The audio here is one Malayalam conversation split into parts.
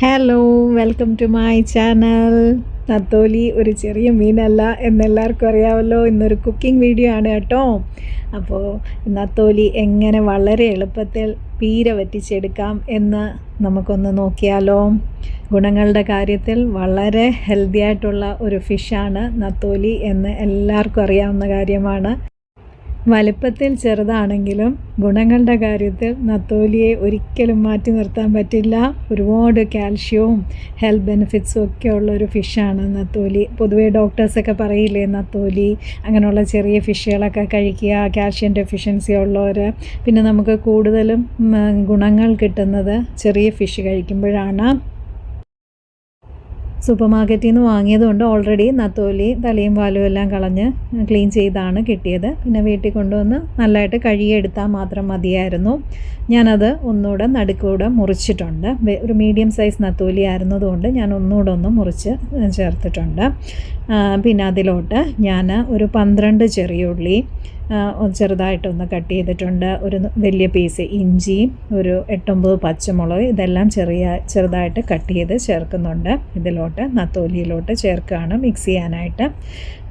Hello, welcome to my channel. നത്തോലി ഒരു ചെറിയ മീനല്ല എന്നെല്ലാവർക്കും അറിയാമല്ലോ. ഇന്നൊരു കുക്കിംഗ് വീഡിയോ ആണ് കേട്ടോ. അപ്പോൾ നത്തോലി എങ്ങനെ വളരെ എളുപ്പത്തിൽ പീര വറ്റിച്ചെടുക്കാം എന്ന് നമുക്കൊന്ന് നോക്കിയാലോ. ഗുണങ്ങളുടെ കാര്യത്തിൽ വളരെ ഹെൽത്തി ആയിട്ടുള്ള ഒരു ഫിഷാണ് നത്തോലി എന്ന് എല്ലാവർക്കും അറിയാവുന്ന കാര്യമാണ്. വലിപ്പത്തിൽ ചെറുതാണെങ്കിലും ഗുണങ്ങളുടെ കാര്യത്തിൽ നത്തോലിയെ ഒരിക്കലും മാറ്റി നിർത്താൻ പറ്റില്ല. ഒരുപാട് കാൽഷ്യവും ഹെൽത്ത് ബെനിഫിറ്റ്സും ഒക്കെ ഉള്ളൊരു ഫിഷാണ് നത്തോലി. പൊതുവേ ഡോക്ടേഴ്സൊക്കെ പറയില്ലേ, നത്തോലി അങ്ങനെയുള്ള ചെറിയ ഫിഷുകളൊക്കെ കഴിക്കുക, കാൽഷ്യം ഡെഫിഷ്യൻസി ഉള്ളവർ. പിന്നെ നമുക്ക് കൂടുതലും ഗുണങ്ങൾ കിട്ടുന്നത് ചെറിയ ഫിഷ് കഴിക്കുമ്പോഴാണ്. സൂപ്പർ മാർക്കറ്റിൽ നിന്ന് വാങ്ങിയതുകൊണ്ട് ഓൾറെഡി നത്തോലി തലയും വാലും എല്ലാം കളഞ്ഞ് ക്ലീൻ ചെയ്താണ് കിട്ടിയത്. പിന്നെ വീട്ടിൽ കൊണ്ടുവന്ന് നല്ലതായിട്ട് കഴുകിയെടുത്താൽ മാത്രം മതിയായിരുന്നു. ഞാനത് ഒന്നുകൂടെ നടുക്കൂടെ മുറിച്ചിട്ടുണ്ട്. ഒരു മീഡിയം സൈസ് നത്തോലി ആയിരുന്നതുകൊണ്ട് ഞാൻ ഒന്നുകൂടെ ഒന്ന് മുറിച്ച് ചേർത്തിട്ടുണ്ട്. പിന്നെ അതിലോട്ട് ഞാൻ ഒരു 12 ചെറിയ ഉള്ളി ചെറുതായിട്ടൊന്ന് കട്ട് ചെയ്തിട്ടുണ്ട്. ഒരു വലിയ പീസ് ഇഞ്ചിയും ഒരു 8-9 പച്ചമുളക് ഇതെല്ലാം ചെറുതായിട്ട് കട്ട് ചെയ്ത് ചേർക്കുന്നുണ്ട്. ഇതിലോട്ട് നത്തോലിയിലോട്ട് ചേർക്കുകയാണ് മിക്സ് ചെയ്യാനായിട്ട്.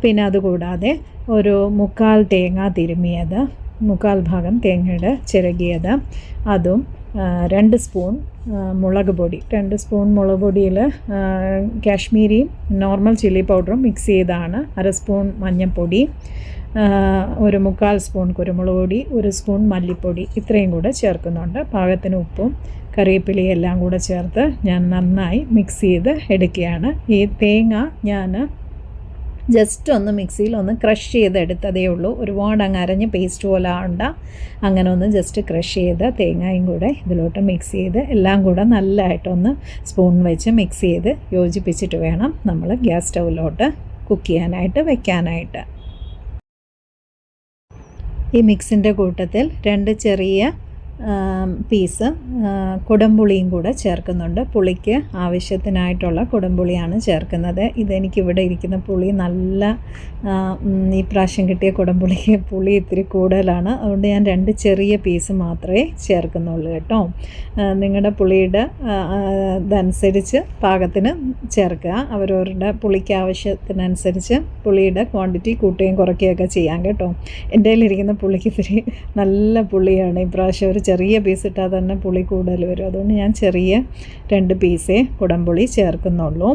പിന്നെ അതുകൂടാതെ ഒരു 1/4 തേങ്ങ തിരുമ്മിയത്, 1/4 ഭാഗം തേങ്ങയുടെ ചിരകിയത്, അതും 2 സ്പൂൺ മുളക് പൊടി. 2 സ്പൂൺ മുളക് പൊടിയിൽ കാശ്മീരിയും നോർമൽ ചില്ലി പൗഡറും മിക്സ് ചെയ്താണ്. 1/2 സ്പൂൺ മഞ്ഞൾപ്പൊടി, ഒരു 1/4 സ്പൂൺ കുരുമുളക് പൊടി, 1 സ്പൂൺ മല്ലിപ്പൊടി, ഇത്രയും കൂടെ ചേർക്കുന്നുണ്ട്. പാകത്തിന് ഉപ്പും കറിവേപ്പിലയും എല്ലാം കൂടെ ചേർത്ത് ഞാൻ നന്നായി മിക്സ് ചെയ്ത് എടുക്കുകയാണ്. ഈ തേങ്ങ ഞാൻ ജസ്റ്റ് ഒന്ന് മിക്സിയിൽ ഒന്ന് ക്രഷ് ചെയ്തെടുത്തതേ ഉള്ളൂ. ഒരുപാട് അങ്ങ് അരഞ്ഞ് പേസ്റ്റ് പോലെ ആവണ്ട. അങ്ങനെ ഒന്ന് ജസ്റ്റ് ക്രഷ് ചെയ്ത് തേങ്ങയും കൂടെ ഇതിലോട്ട് മിക്സ് ചെയ്ത് എല്ലാം കൂടെ നല്ലതായിട്ടൊന്ന് സ്പൂൺ വെച്ച് മിക്സ് ചെയ്ത് യോജിപ്പിച്ചിട്ട് വേണം നമ്മൾ ഗ്യാസ് സ്റ്റൗവിലോട്ട് കുക്ക് ചെയ്യാനായിട്ട് വെക്കാനായിട്ട്. ഈ മിക്സിൻ്റെ കൂട്ടത്തിൽ 2 ചെറിയ പീസ് കുടംപുളിയും കൂടെ ചേർക്കുന്നുണ്ട്. പുളിക്ക് ആവശ്യത്തിനായിട്ടുള്ള കുടംപുളിയാണ് ചേർക്കുന്നത്. ഇതെനിക്കിവിടെ ഇരിക്കുന്ന പുളി നല്ല ഈ പ്രാവശ്യം കിട്ടിയ കുടംപുളിക്ക് പുളി ഇത്തിരി കൂടുതലാണ്. അതുകൊണ്ട് ഞാൻ 2 ചെറിയ പീസ് മാത്രമേ ചേർക്കുന്നുള്ളൂ കേട്ടോ. നിങ്ങളുടെ പുളിയുടെ ഇതനുസരിച്ച് പാകത്തിന് ചേർക്കുക. അവരവരുടെ പുളിക്ക് ആവശ്യത്തിനനുസരിച്ച് പുളിയുടെ ക്വാണ്ടിറ്റി കൂട്ടുകയും കുറയ്ക്കുകയൊക്കെ ചെയ്യാം കേട്ടോ. എൻ്റെ കയ്യിലിരിക്കുന്ന പുളിക്ക് ഇത്തിരി നല്ല പുളിയാണ്. ഈ പ്രാവശ്യം ഒരു ചെറിയ പീസ് ഇട്ടാൽ തന്നെ പുളി കൂടുതൽ വരും. അതുകൊണ്ട് ഞാൻ ചെറിയ 2 പീസേ കുടംപുളി ചേർക്കുന്നുള്ളൂ.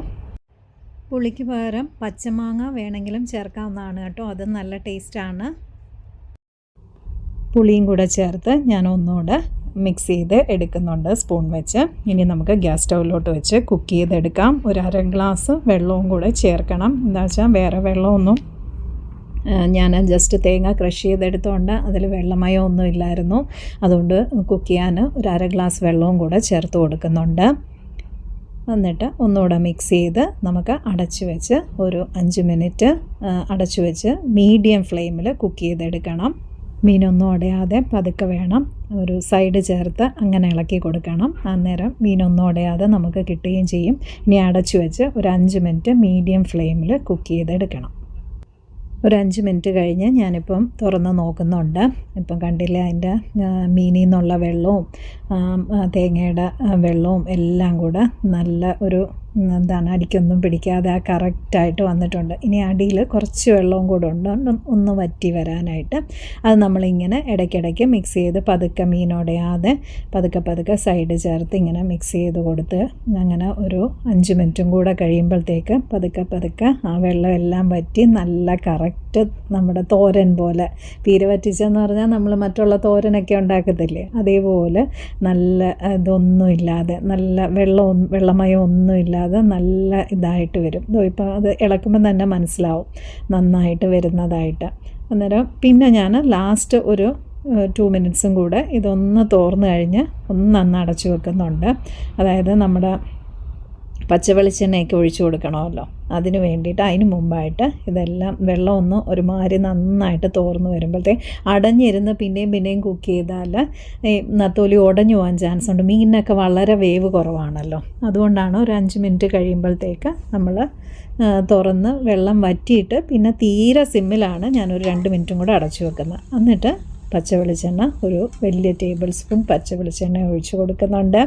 പുളിക്ക് പകരം പച്ചമാങ്ങ വേണമെങ്കിലും ചേർക്കാവുന്നതാണ് കേട്ടോ. അത് നല്ല ടേസ്റ്റാണ്. പുളിയും കൂടെ ചേർത്ത് ഞാൻ ഒന്നുകൂടെ മിക്സ് ചെയ്ത് എടുക്കുന്നുണ്ട് സ്പൂൺ വെച്ച്. ഇനി നമുക്ക് ഗ്യാസ് സ്റ്റൗവിലോട്ട് വെച്ച് കുക്ക് ചെയ്തെടുക്കാം. ഒരു 1/2 ഗ്ലാസ് വെള്ളവും കൂടെ ചേർക്കണം. എന്താ വെച്ചാൽ വേറെ വെള്ളമൊന്നും ഞാൻ ജസ്റ്റ് തേങ്ങ ക്രഷ് ചെയ്തെടുത്തുകൊണ്ട് അതിൽ വെള്ളമയോ ഒന്നും ഇല്ലായിരുന്നു. അതുകൊണ്ട് കുക്ക് ചെയ്യാൻ ഒരു 1/2 ഗ്ലാസ് വെള്ളവും കൂടെ ചേർത്ത് കൊടുക്കുന്നുണ്ട്. എന്നിട്ട് ഒന്നുകൂടെ മിക്സ് ചെയ്ത് നമുക്ക് അടച്ചു വെച്ച് ഒരു 5 മിനിറ്റ് അടച്ചു വെച്ച് മീഡിയം ഫ്ലെയിമിൽ കുക്ക് ചെയ്തെടുക്കണം. മീനൊന്നും ഉടയാതെ പതുക്കെ വേണം. ഒരു സൈഡ് ചേർത്ത് അങ്ങനെ ഇളക്കി കൊടുക്കണം. അന്നേരം മീനൊന്നും ഉടയാതെ നമുക്ക് കിട്ടുകയും ചെയ്യും. ഇനി അടച്ചു വെച്ച് ഒരു 5 മിനിറ്റ് മീഡിയം ഫ്ലെയിമിൽ കുക്ക് ചെയ്തെടുക്കണം. ഒരു 5 മിനിറ്റ് കഴിഞ്ഞ് ഞാനിപ്പം തുറന്ന് നോക്കുന്നുണ്ട്. ഇപ്പം കണ്ടില്ലേ, അതിൻ്റെ മീനിൽ നിന്നുള്ള വെള്ളവും തേങ്ങയുടെ വെള്ളവും എല്ലാം കൂടെ നല്ല ഒരു അടിക്കൊന്നും പിടിക്കാതെ കറക്റ്റായിട്ട് വന്നിട്ടുണ്ട്. ഇനി അടിയിൽ കുറച്ച് വെള്ളവും കൂടെ ഉണ്ട് ഒന്ന് വറ്റി വരാനായിട്ട്. അത് നമ്മളിങ്ങനെ ഇടയ്ക്കിടയ്ക്ക് മിക്സ് ചെയ്ത് പതുക്കെ മീനോടയാതെ പതുക്കെ സൈഡ് ചേർത്ത് ഇങ്ങനെ മിക്സ് ചെയ്ത് കൊടുത്ത് അങ്ങനെ ഒരു 5 മിനിറ്റും കൂടെ കഴിയുമ്പോഴത്തേക്ക് പതുക്കെ ആ വെള്ളം എല്ലാം വറ്റി നല്ല കറക്റ്റ് നമ്മുടെ തോരൻ പോലെ, പീര വറ്റിച്ചെന്ന് പറഞ്ഞാൽ നമ്മൾ മറ്റുള്ള തോരനൊക്കെ ഉണ്ടാക്കത്തില്ലേ, അതേപോലെ നല്ല ഇതൊന്നുമില്ലാതെ നല്ല വെള്ളമയം ഒന്നുമില്ലാതെ നല്ല ഇതായിട്ട് വരും. ഇപ്പോൾ അത് ഇളക്കുമ്പോൾ തന്നെ മനസ്സിലാവും നന്നായിട്ട് വരുന്നതായിട്ട്. അന്നേരം പിന്നെ ഞാൻ ലാസ്റ്റ് ഒരു 2 മിനിറ്റ്സും കൂടെ ഇതൊന്ന് തോർന്നു കഴിഞ്ഞ് ഒന്ന് അടച്ചു വെക്കുന്നുണ്ട്. അതായത് നമ്മുടെ പച്ചവെളിച്ചെണ്ണയൊക്കെ ഒഴിച്ചു കൊടുക്കണമല്ലോ, അതിന് വേണ്ടിയിട്ട്. അതിന് മുമ്പായിട്ട് ഇതെല്ലാം വെള്ളം ഒന്ന് ഒരുമാതിരി നന്നായിട്ട് തോർന്ന് വരുമ്പോഴത്തേക്ക് അടഞ്ഞിരുന്ന് പിന്നെയും കുക്ക് ചെയ്താൽ ഈ നത്തോലി ഉടഞ്ഞു പോകാൻ ചാൻസ് ഉണ്ട്. മീനിനൊക്കെ വളരെ വേവ് കുറവാണല്ലോ. അതുകൊണ്ടാണ് ഒരു 5 മിനിറ്റ് കഴിയുമ്പോഴത്തേക്ക് നമ്മൾ തുറന്ന് വെള്ളം വറ്റിയിട്ട് പിന്നെ തീരെ സിമ്മിലാണ് ഞാനൊരു 2 മിനിറ്റും കൂടെ അടച്ചു വെക്കുന്നത്. എന്നിട്ട് പച്ച വെളിച്ചെണ്ണ, ഒരു വലിയ ടേബിൾ സ്പൂൺ പച്ച വെളിച്ചെണ്ണ ഒഴിച്ച് കൊടുക്കുന്നുണ്ട്.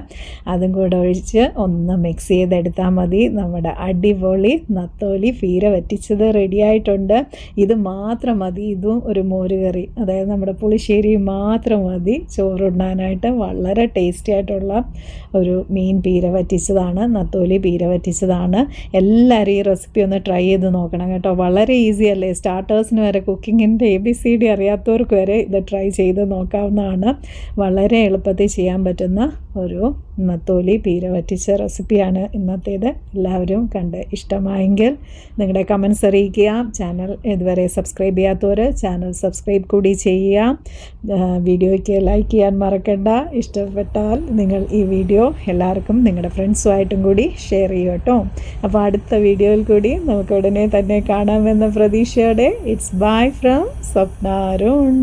അതും കൂടെ ഒഴിച്ച് ഒന്ന് മിക്സ് ചെയ്തെടുത്താൽ മതി. നമ്മുടെ അടിപൊളി നത്തോലി പീര വറ്റിച്ചത് റെഡി ആയിട്ടുണ്ട്. ഇത് മാത്രം മതി, ഇതും ഒരു മോരുകറി, അതായത് നമ്മുടെ പുളിശ്ശേരി മാത്രം മതി ചോറുണ്ണാനായിട്ട്. വളരെ ടേസ്റ്റി ആയിട്ടുള്ള ഒരു മീൻ പീര വറ്റിച്ചതാണ്, നത്തോലി പീര വറ്റിച്ചതാണ്. എല്ലാവരും ഈ റെസിപ്പി ഒന്ന് ട്രൈ ചെയ്ത് നോക്കണം കേട്ടോ. വളരെ ഈസി അല്ലേ, സ്റ്റാർട്ടേഴ്സിന് വരെ, കുക്കിങ്ങിൻ്റെ ABCD അറിയാത്തവർക്ക് വരെ ഇത് ട്രൈ ചെയ്ത് നോക്കാവുന്നതാണ്. വളരെ എളുപ്പത്തിൽ ചെയ്യാൻ പറ്റുന്ന ഒരു നത്തോലി പീര വറ്റിച്ച റെസിപ്പിയാണ് ഇന്നത്തേത്. എല്ലാവരും കണ്ട് ഇഷ്ടമായെങ്കിൽ നിങ്ങളുടെ കമൻസ് അറിയിക്കുക. ചാനൽ ഇതുവരെ സബ്സ്ക്രൈബ് ചെയ്യാത്തവർ ചാനൽ സബ്സ്ക്രൈബ് കൂടി ചെയ്യുക. വീഡിയോയ്ക്ക് ലൈക്ക് ചെയ്യാൻ മറക്കണ്ട. ഇഷ്ടപ്പെട്ടാൽ നിങ്ങൾ ഈ വീഡിയോ എല്ലാവർക്കും നിങ്ങളുടെ ഫ്രണ്ട്സുമായിട്ടും കൂടി ഷെയർ ചെയ്യും കേട്ടോ. അപ്പോൾ അടുത്ത വീഡിയോയിൽ കൂടി നമുക്ക് ഉടനെ തന്നെ കാണാമെന്ന പ്രതീക്ഷയോടെ it's bye from Swapna Arun.